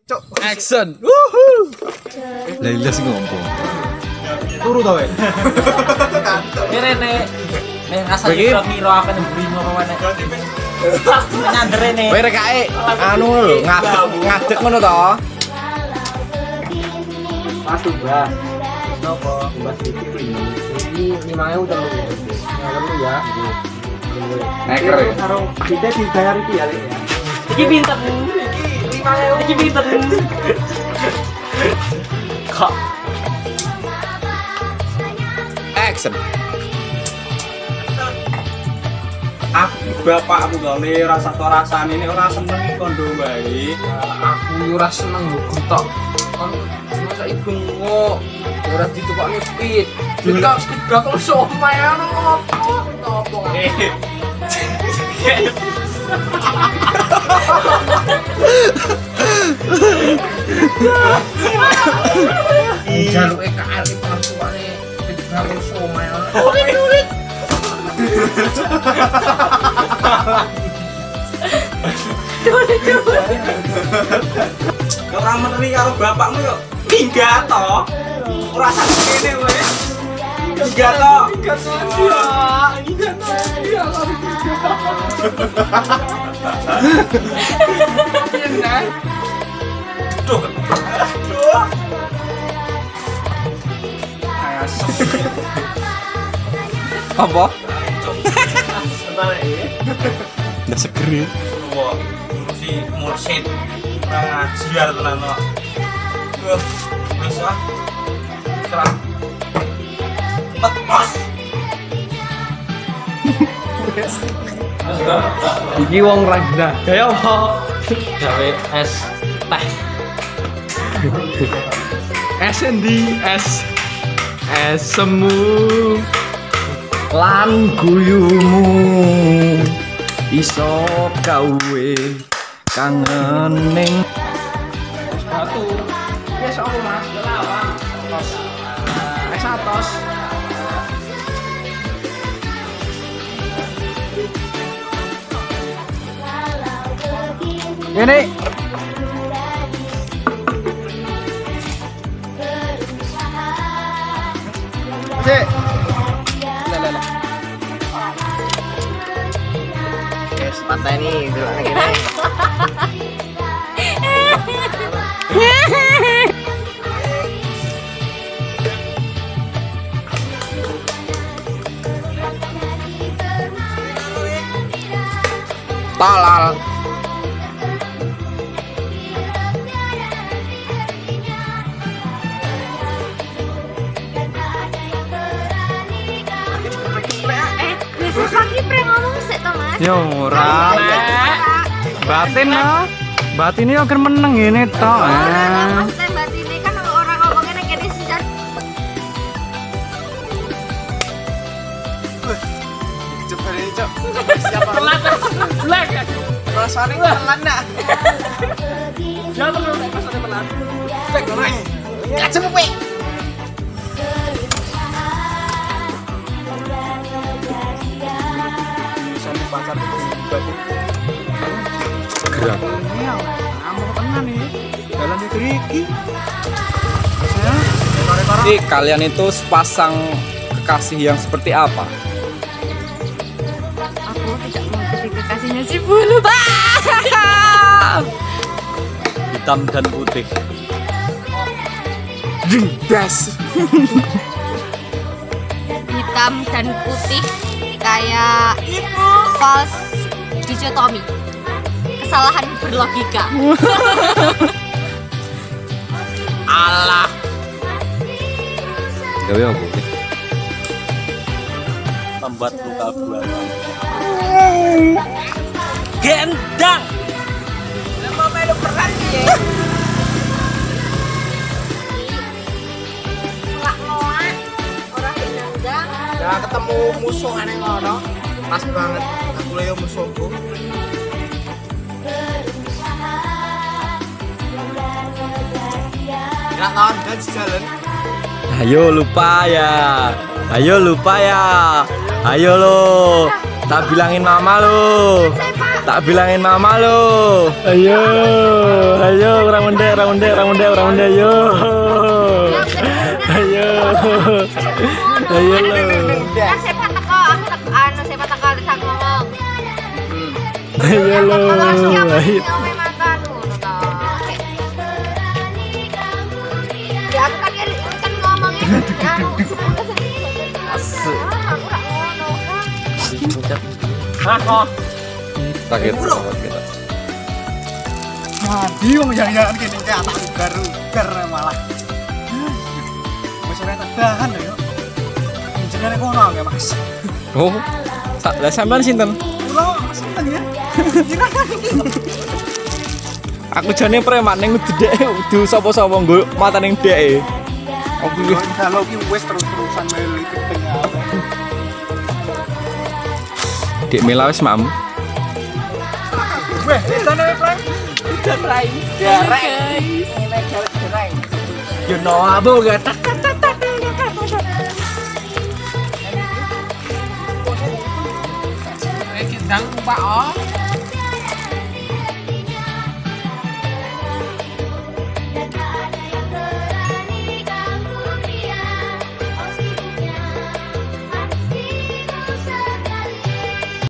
Cok, action. Wuhu. Lah iya sing ngomong. Turu to wae. Kene nek asal kira-kira akan brimo apa nek. Nyander rene. Kowe rek ae anu lho, ngadeg ngono to. Mas Mbah. Napa? Mbah iki ini 5.000 terus. Nyawer ya. Neker. Karo kita dibayar iki ya, Lek ya. Iki pinter. Iki 5.000 iki pinter. Kok Action. Aku bapakmu gale rasa-rasane ini ora seneng kondo wae. Aku ora seneng mbok tok. Kon masa iku ngok ora ditukokne speed. Kita speed bakal somai ana opo. Jaluke KRI pasuane speed bakal somai ana. Ulit. Ora meneri karo bapakmu yo. Minggat to. Ora sak kene kowe. Minggat to. Duh. Apa? Sebentar ya. Ndak seger. Wah, si mursid. Ngajar tenan kok. Wis ah. Serah. Mas. Iki wong ra guna. Kaya apa? gawe es teh. Es endi? Es semu lan guyumu iso gawe kangening batu. Wis apa Mas? Lawang. Tos. Es atos. Ini Cek. Lah. Yes, pantai nih, dulu gini. Talal. Lagi pre ngomong sik to Mas. Yo ora. Batin lah. Batin ini akan menang ini tok. Maksudnya batin ini kan orang ngomongnya nek kene sih. Coba ini, Cok. Siapa? Black. Rasane pelan nak. Jangan lu nek pasane pelan. Cek goreng. Ngajeng kowe. Sampai pacar itu batin. Gerak. Amuk tenan nih. Dalan iki iki. Jadi kalian itu sepasang kekasih yang seperti apa? Aku tidak mengerti kekasihnya si Bulu. Hitam dan putih. Gas. Hitam dan putih kayak false dichotomy. Kesalahan berlogika. Allah. Gawe apa? Membuat luka buatan. Gendang. Mau melu perang ya. Ngoak orang gendang. Ya ketemu musuh aneh ngono. Pas banget. Aku lho musuhku. Ya lawan dan jalan. Ayo lupa ya. Ayo lupa ya. Ayo lo. Tak bilangin mama lo. Saya Pak. Tak bilangin mama lo. Ayo, orang mende, ayo. Ayo. Ayo lo. Kan siapa teko, aku anu siapa teko tak ngomong. Ayo lo. Ayo. Memang kan ngono to. Ya aku kan ngomongnya anu Asik. aku gak ngono kan. Sakit banget kita. Mandi wong yang kene kayak tak ugar malah. Wis ora tak tahan lho yo. Jenenge kono ya, Mas. Oh. Lah sampean sinten? Kula seneng ya. Aku jane preman ning dedek udu sapa-sapa nggo matane ndeke. Aku iki Kalau ki wis terus-terusan melu iki tengah. Dik Mila wis mam. Weh, jane Frank. Udah try. Garek. Ini garek. You know abo gak tak. Kita Pak.